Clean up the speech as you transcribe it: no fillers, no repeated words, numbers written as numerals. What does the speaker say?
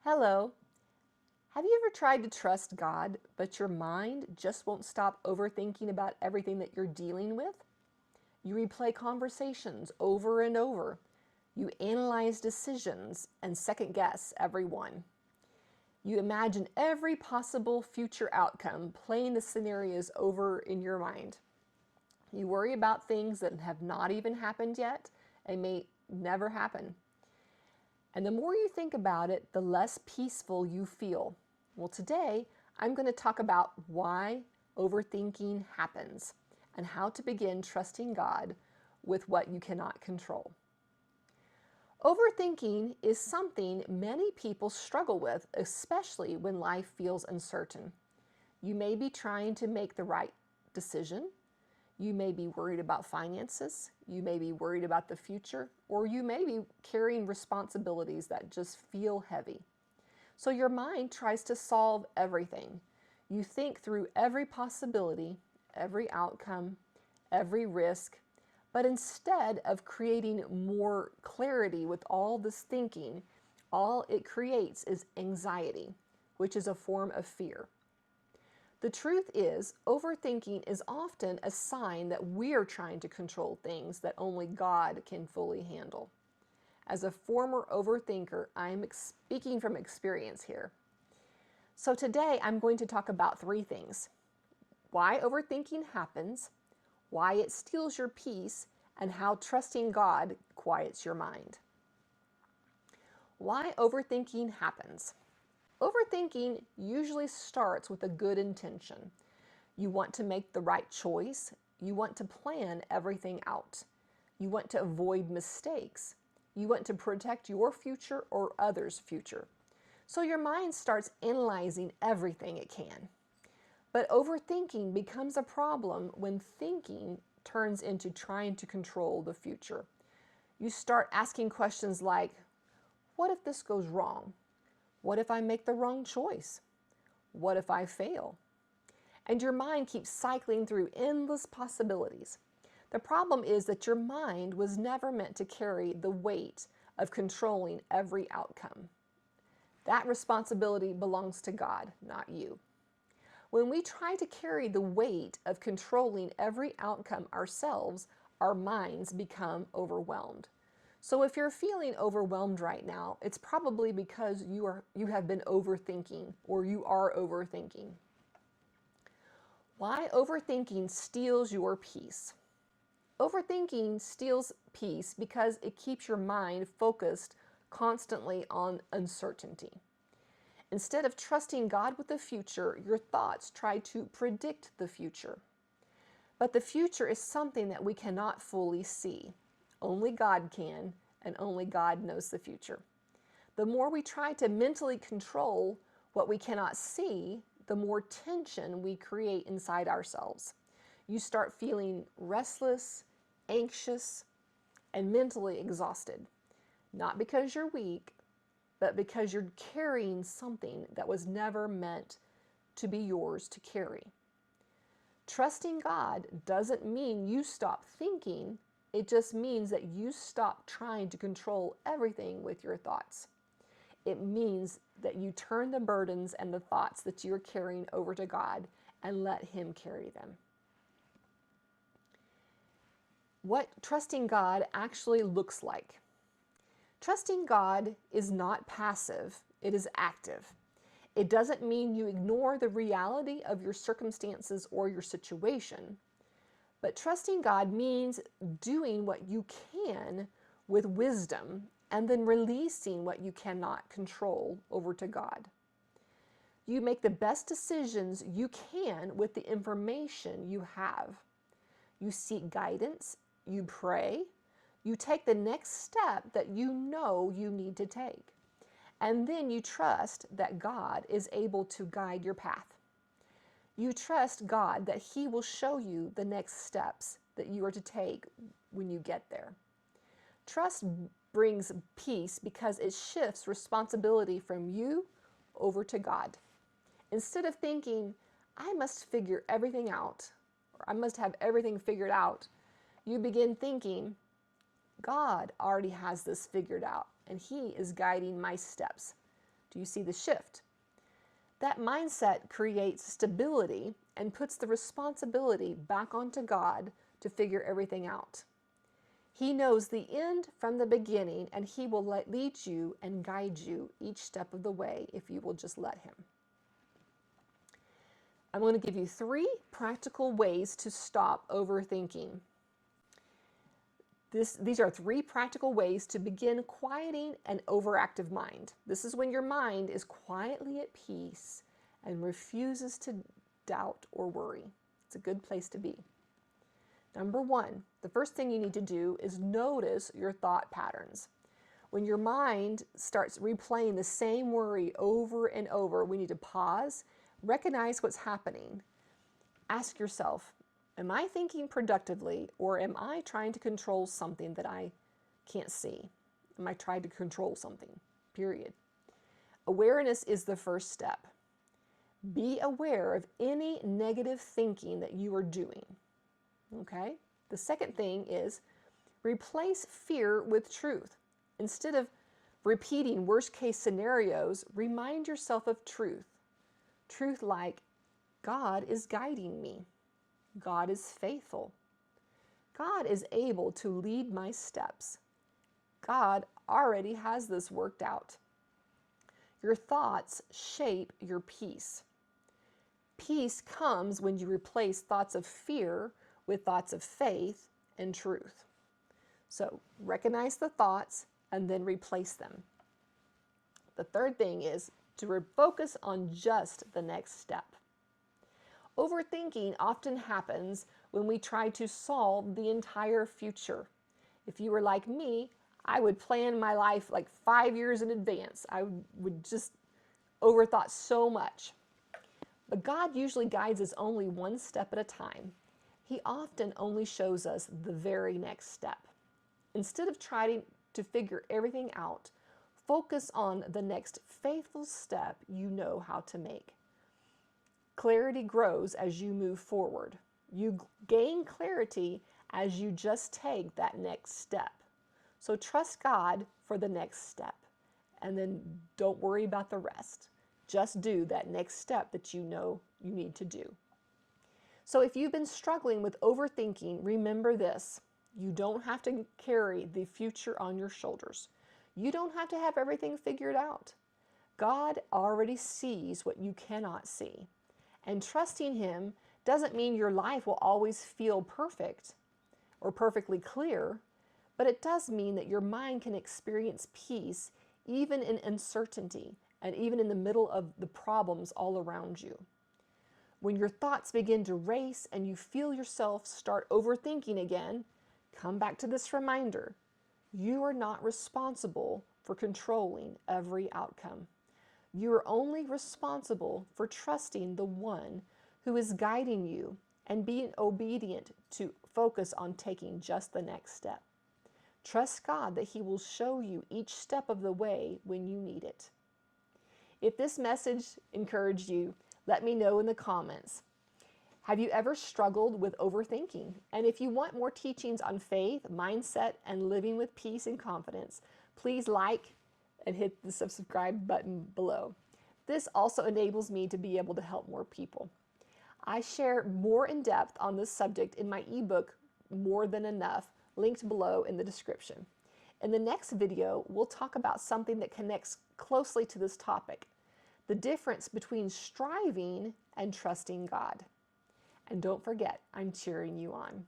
Hello. Have you ever tried to trust God, but your mind just won't stop overthinking about everything that you're dealing with? You replay conversations over and over. You analyze decisions and second guess every one. You imagine every possible future outcome, playing the scenarios over in your mind. You worry about things that have not even happened yet and may never happen. And the more you think about it, the less peaceful you feel. Well, today I'm going to talk about why overthinking happens and how to begin trusting God with what you cannot control. Overthinking is something many people struggle with, especially when life feels uncertain. You may be trying to make the right decision. You may be worried about finances. You may be worried about the future, or you may be carrying responsibilities that just feel heavy. So your mind tries to solve everything. You think through every possibility, every outcome, every risk, but instead of creating more clarity with all this thinking, all it creates is anxiety, which is a form of fear. The truth is, overthinking is often a sign that we're trying to control things that only God can fully handle. As a former overthinker, I'm speaking from experience here. So today I'm going to talk about three things: why overthinking happens, why it steals your peace, and how trusting God quiets your mind. Why overthinking happens. Overthinking usually starts with a good intention. You want to make the right choice. You want to plan everything out. You want to avoid mistakes. You want to protect your future or others' future. So your mind starts analyzing everything it can. But overthinking becomes a problem when thinking turns into trying to control the future. You start asking questions like, what if this goes wrong? What if I make the wrong choice? What if I fail? And your mind keeps cycling through endless possibilities. The problem is that your mind was never meant to carry the weight of controlling every outcome. That responsibility belongs to God, not you. When we try to carry the weight of controlling every outcome ourselves, our minds become overwhelmed. So if you're feeling overwhelmed right now, it's probably because you have been overthinking, or you are overthinking. Why overthinking steals your peace. Overthinking steals peace because it keeps your mind focused constantly on uncertainty. Instead of trusting God with the future, your thoughts try to predict the future. But the future is something that we cannot fully see. Only God can, and only God knows the future. The more we try to mentally control what we cannot see, the more tension we create inside ourselves. You start feeling restless, anxious, and mentally exhausted. Not because you're weak, but because you're carrying something that was never meant to be yours to carry. Trusting God doesn't mean you stop thinking. It just means that you stop trying to control everything with your thoughts. It means that you turn the burdens and the thoughts that you're carrying over to God and let Him carry them. What trusting God actually looks like. Trusting God is not passive, it is active. It doesn't mean you ignore the reality of your circumstances or your situation, but trusting God means doing what you can with wisdom and then releasing what you cannot control over to God. You make the best decisions you can with the information you have. You seek guidance, you pray, you take the next step that you know you need to take. And then you trust that God is able to guide your path. You trust God that He will show you the next steps that you are to take when you get there. Trust brings peace because it shifts responsibility from you over to God. Instead of thinking, I must figure everything out, or I must have everything figured out, you begin thinking, God already has this figured out, and He is guiding my steps. Do you see the shift? That mindset creates stability and puts the responsibility back onto God to figure everything out. He knows the end from the beginning, and He will lead you and guide you each step of the way if you will just let Him. I'm going to give you 3 practical ways to stop overthinking. These are 3 practical ways to begin quieting an overactive mind. This is when your mind is quietly at peace and refuses to doubt or worry. It's a good place to be. Number 1, the first thing you need to do is notice your thought patterns. When your mind starts replaying the same worry over and over, we need to pause, recognize what's happening. Ask yourself, am I thinking productively, or am I trying to control something that I can't see? Am I trying to control something? Period. Awareness is the first step. Be aware of any negative thinking that you are doing. Okay? The second thing is replace fear with truth. Instead of repeating worst case scenarios, remind yourself of truth. Truth like, God is guiding me. God is faithful. God is able to lead my steps. God already has this worked out. Your thoughts shape your peace. Peace comes when you replace thoughts of fear with thoughts of faith and truth. So recognize the thoughts and then replace them. The third thing is to refocus on just the next step. Overthinking often happens when we try to solve the entire future. If you were like me, I would plan my life like 5 years in advance. I would just overthought so much. But God usually guides us only one step at a time. He often only shows us the very next step. Instead of trying to figure everything out, focus on the next faithful step you know how to make. Clarity grows as you move forward. You gain clarity as you just take that next step. So trust God for the next step, and then don't worry about the rest. Just do that next step that you know you need to do. So if you've been struggling with overthinking, remember this. You don't have to carry the future on your shoulders. You don't have to have everything figured out. God already sees what you cannot see. And trusting Him doesn't mean your life will always feel perfect or perfectly clear, but it does mean that your mind can experience peace even in uncertainty and even in the middle of the problems all around you. When your thoughts begin to race and you feel yourself start overthinking again, come back to this reminder. You are not responsible for controlling every outcome. You are only responsible for trusting the one who is guiding you and being obedient to focus on taking just the next step. Trust God that He will show you each step of the way when you need it. If this message encouraged you, let me know in the comments. Have you ever struggled with overthinking? And if you want more teachings on faith, mindset, and living with peace and confidence, please like and hit the subscribe button below. This also enables me to be able to help more people. I share more in depth on this subject in my ebook, More Than Enough, linked below in the description. In the next video, we'll talk about something that connects closely to this topic, the difference between striving and trusting God. And don't forget, I'm cheering you on.